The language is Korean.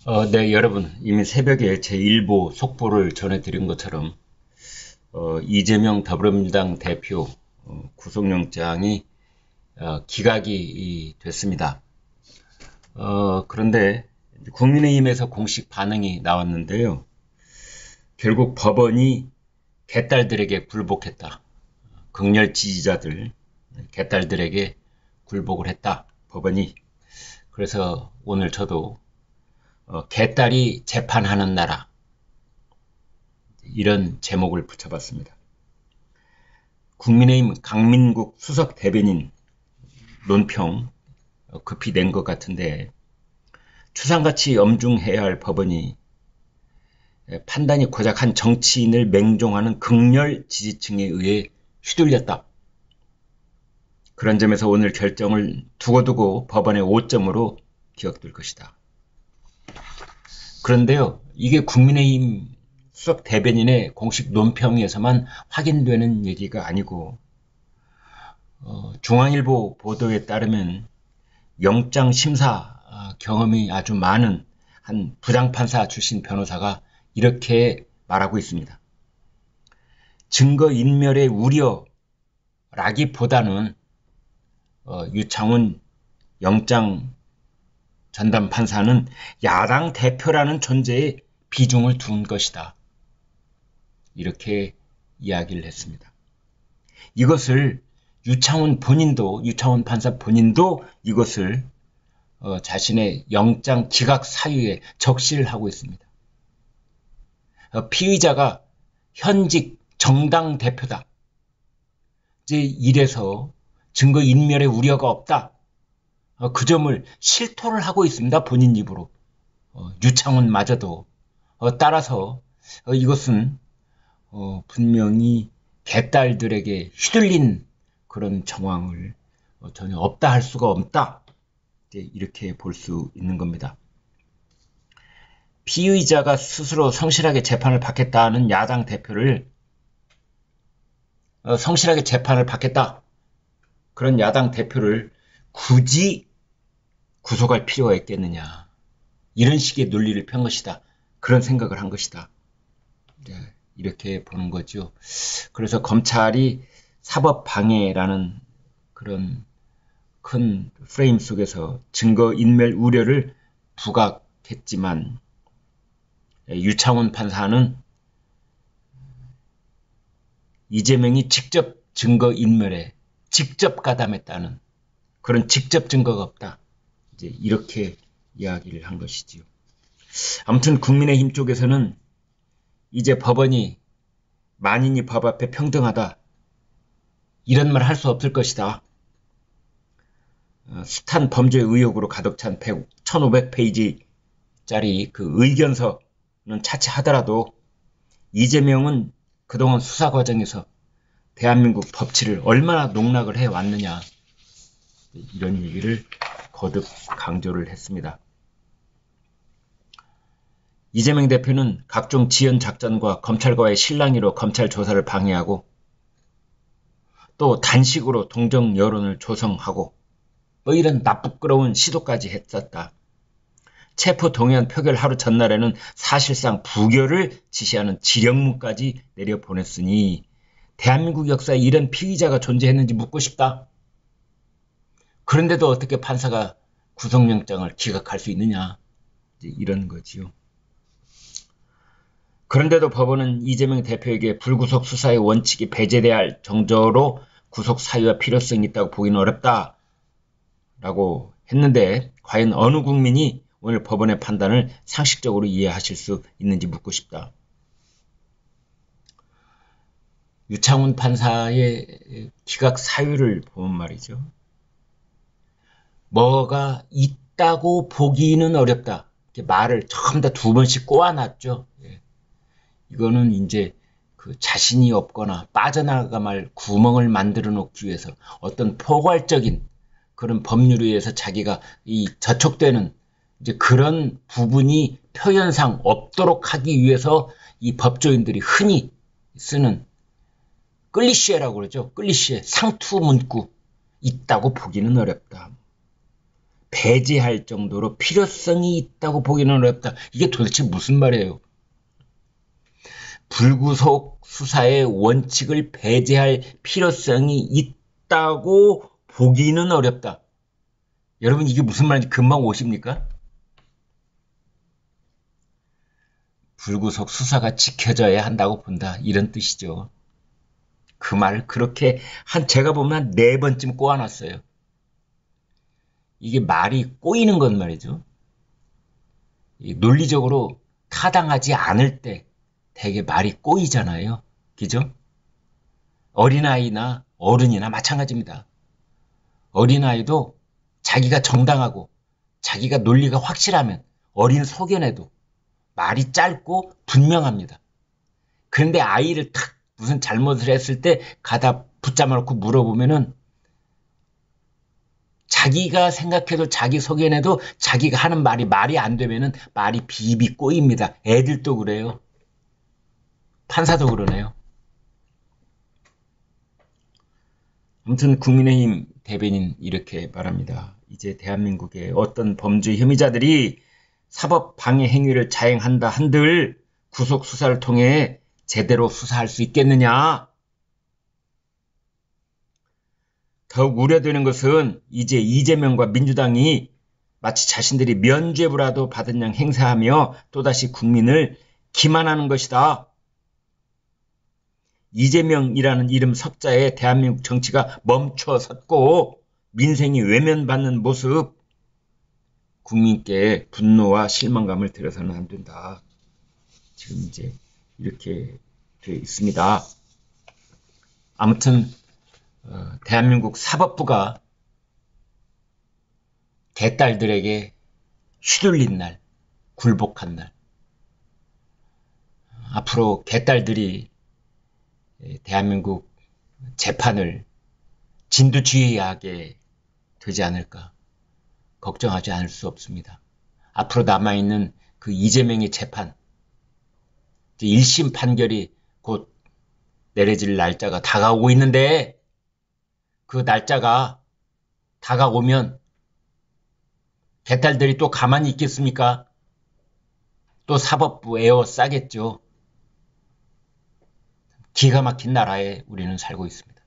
네, 여러분. 이미 새벽에 제1보 속보를 전해드린 것처럼, 이재명 더불어민주당 대표 구속영장이 기각이 됐습니다. 그런데 국민의힘에서 공식 반응이 나왔는데요. 결국 법원이 개딸들에게 굴복했다. 극렬 지지자들, 개딸들에게 굴복을 했다. 법원이. 그래서 오늘 저도 개딸이 재판하는 나라, 이런 제목을 붙여봤습니다. 국민의힘 강민국 수석 대변인 논평 급히 낸 것 같은데, 추상같이 엄중해야 할 법원이 판단이 고작 한 정치인을 맹종하는 극렬 지지층에 의해 휘둘렸다. 그런 점에서 오늘 결정을 두고두고 법원의 오점으로 기억될 것이다. 그런데요, 이게 국민의힘 수석 대변인의 공식 논평에서만 확인되는 얘기가 아니고, 중앙일보 보도에 따르면 영장 심사 경험이 아주 많은 한 부장판사 출신 변호사가 이렇게 말하고 있습니다. 증거인멸의 우려라기보다는 유창훈 영장 전담 판사는 야당 대표라는 존재에 비중을 둔 것이다. 이렇게 이야기를 했습니다. 이것을 유창훈 판사 본인도 이것을 자신의 영장 기각 사유에 적시를 하고 있습니다. 피의자가 현직 정당 대표다. 이제 이래서 증거인멸의 우려가 없다. 그 점을 실토를 하고 있습니다. 본인 입으로. 유창훈마저도. 따라서 이것은 분명히 개딸들에게 휘둘린 그런 정황을 전혀 없다 할 수가 없다. 이렇게 볼 수 있는 겁니다. 피의자가 스스로 성실하게 재판을 받겠다는 야당 대표를 성실하게 재판을 받겠다. 그런 야당 대표를 굳이 구속할 필요가 있겠느냐. 이런 식의 논리를 편 것이다. 그런 생각을 한 것이다. 이렇게 보는 거죠. 그래서 검찰이 사법방해라는 그런 큰 프레임 속에서 증거인멸 우려를 부각했지만, 유창훈 판사는 이재명이 직접 증거인멸에 직접 가담했다는 그런 직접 증거가 없다. 이제 이렇게 이야기를 한 것이지요. 아무튼 국민의힘 쪽에서는 이제 법원이 만인이 법 앞에 평등하다. 이런 말 할 수 없을 것이다. 숱한 범죄 의혹으로 가득 찬 1500페이지짜리 그 의견서는 차치하더라도 이재명은 그동안 수사 과정에서 대한민국 법치를 얼마나 농락을 해왔느냐. 이런 얘기를 거듭 강조를 했습니다. 이재명 대표는 각종 지연 작전과 검찰과의 실랑이로 검찰 조사를 방해하고, 또 단식으로 동정 여론을 조성하고, 이런 나쁘끄러운 시도까지 했었다. 체포 동의안 표결 하루 전날에는 사실상 부결을 지시하는 지령문까지 내려보냈으니 대한민국 역사에 이런 피의자가 존재했는지 묻고 싶다. 그런데도 어떻게 판사가 구속영장을 기각할 수 있느냐. 이런 거지요. 그런데도 법원은 이재명 대표에게 불구속 수사의 원칙이 배제돼야 할 정도로 구속 사유와 필요성이 있다고 보기는 어렵다. 라고 했는데, 과연 어느 국민이 오늘 법원의 판단을 상식적으로 이해하실 수 있는지 묻고 싶다. 유창훈 판사의 기각 사유를 보면 말이죠. 뭐가 있다고 보기는 어렵다. 이렇게 말을 전부 다 두 번씩 꼬아놨죠. 이거는 이제 그 자신이 없거나 빠져나갈 구멍을 만들어 놓기 위해서 어떤 포괄적인 그런 법률에 의해서 자기가 저촉되는 이제 그런 부분이 표현상 없도록 하기 위해서 이 법조인들이 흔히 쓰는 클리셰라고 그러죠. 클리셰, 상투 문구. 있다고 보기는 어렵다. 배제할 정도로 필요성이 있다고 보기는 어렵다. 이게 도대체 무슨 말이에요? 불구속 수사의 원칙을 배제할 필요성이 있다고 보기는 어렵다. 여러분 이게 무슨 말인지 금방 오십니까? 불구속 수사가 지켜져야 한다고 본다. 이런 뜻이죠. 그 말을 그렇게 제가 보면 한 4번쯤 꼬아놨어요. 이게 말이 꼬이는 건 말이죠. 논리적으로 타당하지 않을 때 되게 말이 꼬이잖아요. 그죠? 어린아이나 어른이나 마찬가지입니다. 어린아이도 자기가 정당하고 자기가 논리가 확실하면 어린 소견에도 말이 짧고 분명합니다. 그런데 아이를 탁 무슨 잘못을 했을 때 가다 붙잡아 놓고 물어보면은 자기가 생각해도 자기 소견에도 자기가 하는 말이 안 되면은 말이 비비 꼬입니다. 애들도 그래요. 판사도 그러네요. 아무튼 국민의힘 대변인 이렇게 말합니다. 이제 대한민국의 어떤 범죄 혐의자들이 사법 방해 행위를 자행한다 한들 구속 수사를 통해 제대로 수사할 수 있겠느냐? 더욱 우려되는 것은 이제 이재명과 민주당이 마치 자신들이 면죄부라도 받은 양 행세하며 또다시 국민을 기만하는 것이다. 이재명이라는 이름 석자에 대한민국 정치가 멈춰섰고 민생이 외면받는 모습, 국민께 분노와 실망감을 들어서는 안 된다. 지금 이제 이렇게 되어 있습니다. 아무튼 대한민국 사법부가 개딸들에게 휘둘린 날, 굴복한 날, 앞으로 개딸들이 대한민국 재판을 진두지휘하게 되지 않을까 걱정하지 않을 수 없습니다. 앞으로 남아있는 그 이재명의 재판, 1심 판결이 곧 내려질 날짜가 다가오고 있는데 그 날짜가 다가오면 개딸들이 또 가만히 있겠습니까? 또 사법부 에워싸겠죠. 기가 막힌 나라에 우리는 살고 있습니다.